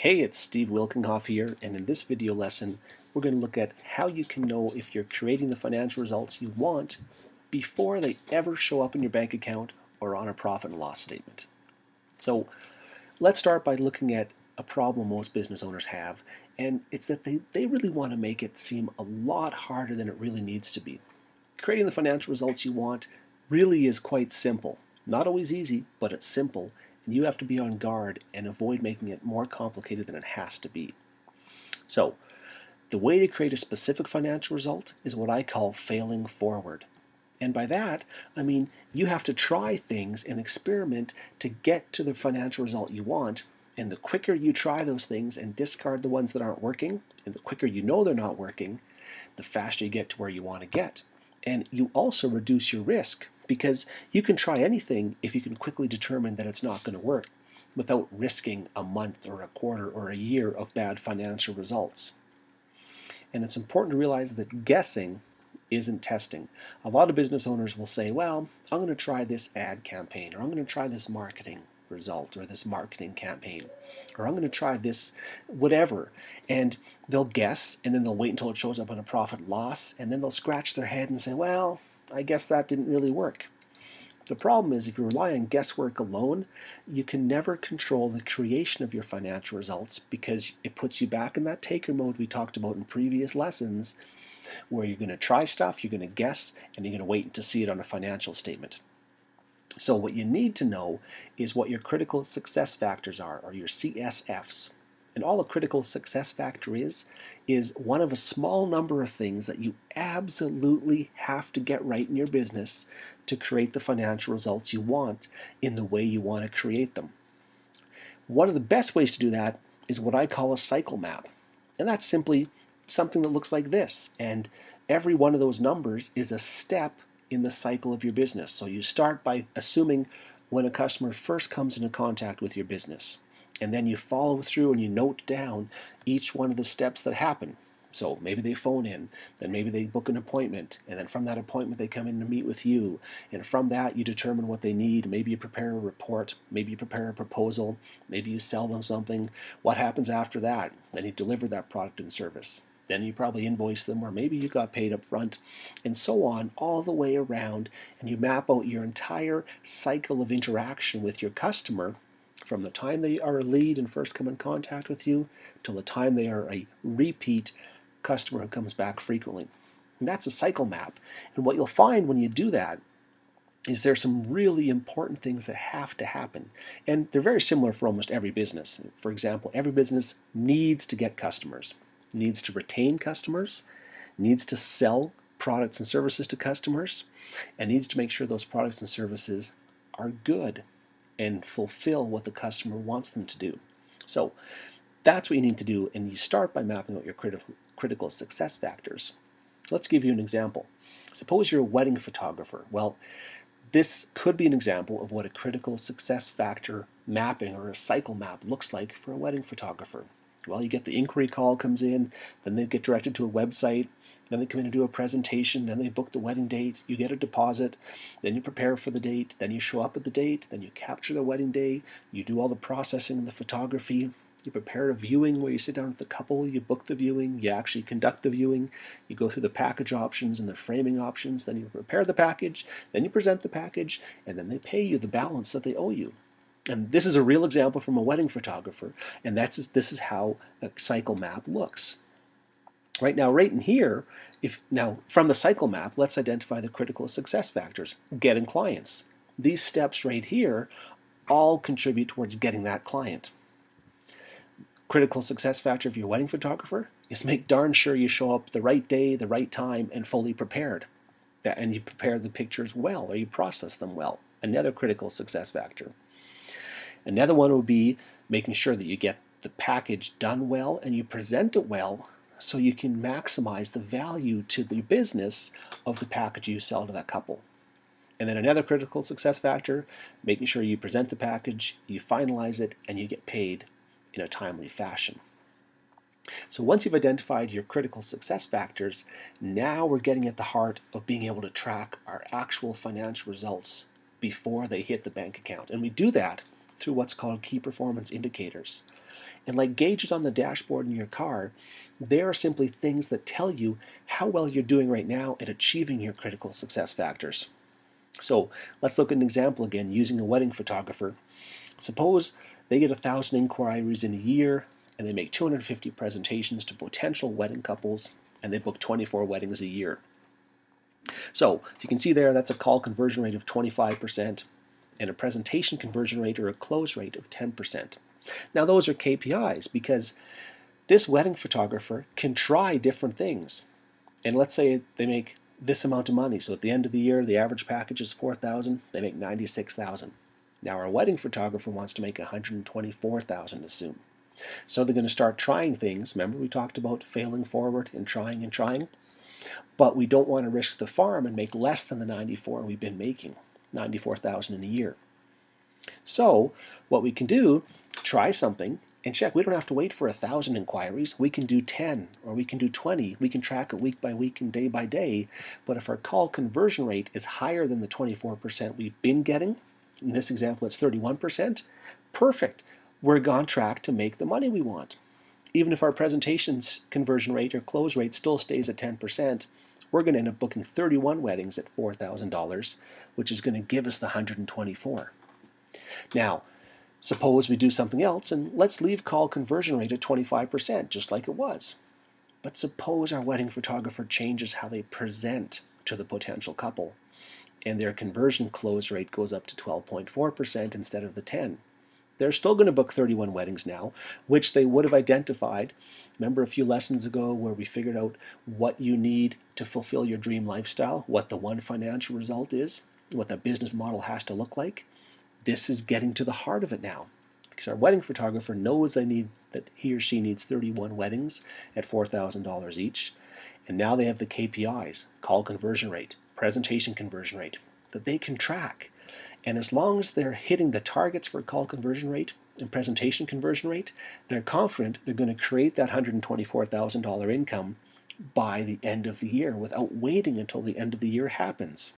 Hey, it's Steve Wilkenhoff here, and in this video lesson, we're going to look at how you can know if you're creating the financial results you want before they ever show up in your bank account or on a profit and loss statement. So let's start by looking at a problem most business owners have, and it's that they really want to make it seem a lot harder than it really needs to be. Creating the financial results you want really is quite simple. Not always easy, but it's simple, and you have to be on guard and avoid making it more complicated than it has to be. So, the way to create a specific financial result is what I call failing forward. And by that, I mean you have to try things and experiment to get to the financial result you want, and the quicker you try those things and discard the ones that aren't working, and the quicker you know they're not working, the faster you get to where you want to get. And you also reduce your risk because you can try anything if you can quickly determine that it's not going to work without risking a month or a quarter or a year of bad financial results. And it's important to realize that guessing isn't testing. A lot of business owners will say, well, I'm going to try this ad campaign, or I'm going to try this marketing result, or this marketing campaign, or I'm going to try this whatever. And they'll guess, and then they'll wait until it shows up on a profit loss, and then they'll scratch their head and say, well, I guess that didn't really work. The problem is if you rely on guesswork alone, you can never control the creation of your financial results because it puts you back in that taker mode we talked about in previous lessons, where you're going to try stuff, you're going to guess, and you're going to wait to see it on a financial statement. So what you need to know is what your critical success factors are, or your CSFs. And all a critical success factor is one of a small number of things that you absolutely have to get right in your business to create the financial results you want in the way you want to create them. One of the best ways to do that is what I call a cycle map. And that's simply something that looks like this. And every one of those numbers is a step in the cycle of your business. So you start by assuming when a customer first comes into contact with your business. And then you follow through and you note down each one of the steps that happen. So maybe they phone in, then maybe they book an appointment, and then from that appointment they come in to meet with you. And from that you determine what they need. Maybe you prepare a report, maybe you prepare a proposal, maybe you sell them something. What happens after that? Then you deliver that product and service. Then you probably invoice them, or maybe you got paid up front, and so on, all the way around, and you map out your entire cycle of interaction with your customer from the time they are a lead and first come in contact with you till the time they are a repeat customer who comes back frequently. And that's a cycle map. And what you'll find when you do that is there's some really important things that have to happen. And they're very similar for almost every business. For example, every business needs to get customers, needs to retain customers, needs to sell products and services to customers, and needs to make sure those products and services are good and fulfill what the customer wants them to do. So that's what you need to do, and you start by mapping out your critical success factors. Let's give you an example. Suppose you're a wedding photographer. Well, this could be an example of what a critical success factor mapping or a cycle map looks like for a wedding photographer. Well, you get the inquiry call comes in, then they get directed to a website, then they come in and do a presentation, then they book the wedding date, you get a deposit, then you prepare for the date, then you show up at the date, then you capture the wedding day, you do all the processing and the photography, you prepare a viewing where you sit down with the couple, you book the viewing, you actually conduct the viewing, you go through the package options and the framing options, then you prepare the package, then you present the package, and then they pay you the balance that they owe you. And this is a real example from a wedding photographer, and this is how a cycle map looks. Right now, right in here, now from the cycle map, let's identify the critical success factors. Getting clients. These steps right here all contribute towards getting that client. Critical success factor of your wedding photographer is make darn sure you show up the right day, the right time, and fully prepared. And you prepare the pictures well, or you process them well. Another critical success factor. Another one would be making sure that you get the package done well and you present it well so you can maximize the value to the business of the package you sell to that couple. And then another critical success factor, making sure you present the package, you finalize it, and you get paid in a timely fashion. So once you've identified your critical success factors, now we're getting at the heart of being able to track our actual financial results before they hit the bank account. And we do that through what's called key performance indicators. And like gauges on the dashboard in your car, they are simply things that tell you how well you're doing right now at achieving your critical success factors. So let's look at an example again using a wedding photographer. Suppose they get 1,000 inquiries in a year and they make 250 presentations to potential wedding couples and they book 24 weddings a year. So you can see there that's a call conversion rate of 25% and a presentation conversion rate or a close rate of 10%. Now those are KPIs because this wedding photographer can try different things. And let's say they make this amount of money. So at the end of the year, the average package is $4,000, they make $96,000. Now our wedding photographer wants to make $124,000 assume. So they're going to start trying things. Remember we talked about failing forward and trying? But we don't want to risk the farm and make less than the 94 we've been making, 94,000 in a year. So what we can do, try something and check. We don't have to wait for 1,000 inquiries. We can do 10 or we can do 20. We can track it week by week and day by day. But if our call conversion rate is higher than the 24% we've been getting, in this example it's 31%, perfect. We're on track to make the money we want. Even if our presentations conversion rate or close rate still stays at 10%, we're going to end up booking 31 weddings at $4,000, which is going to give us the 124. Now, suppose we do something else and let's leave call conversion rate at 25%, just like it was. But suppose our wedding photographer changes how they present to the potential couple and their conversion close rate goes up to 12.4% instead of the 10. They're still going to book 31 weddings now, which they would have identified. Remember a few lessons ago where we figured out what you need to fulfill your dream lifestyle, what the one financial result is, what the business model has to look like? This is getting to the heart of it now, because our wedding photographer knows that he or she needs 31 weddings at $4,000 each, and now they have the KPIs, call conversion rate, presentation conversion rate, that they can track. And as long as they're hitting the targets for call conversion rate and presentation conversion rate, they're confident they're going to create that $124,000 income by the end of the year without waiting until the end of the year happens.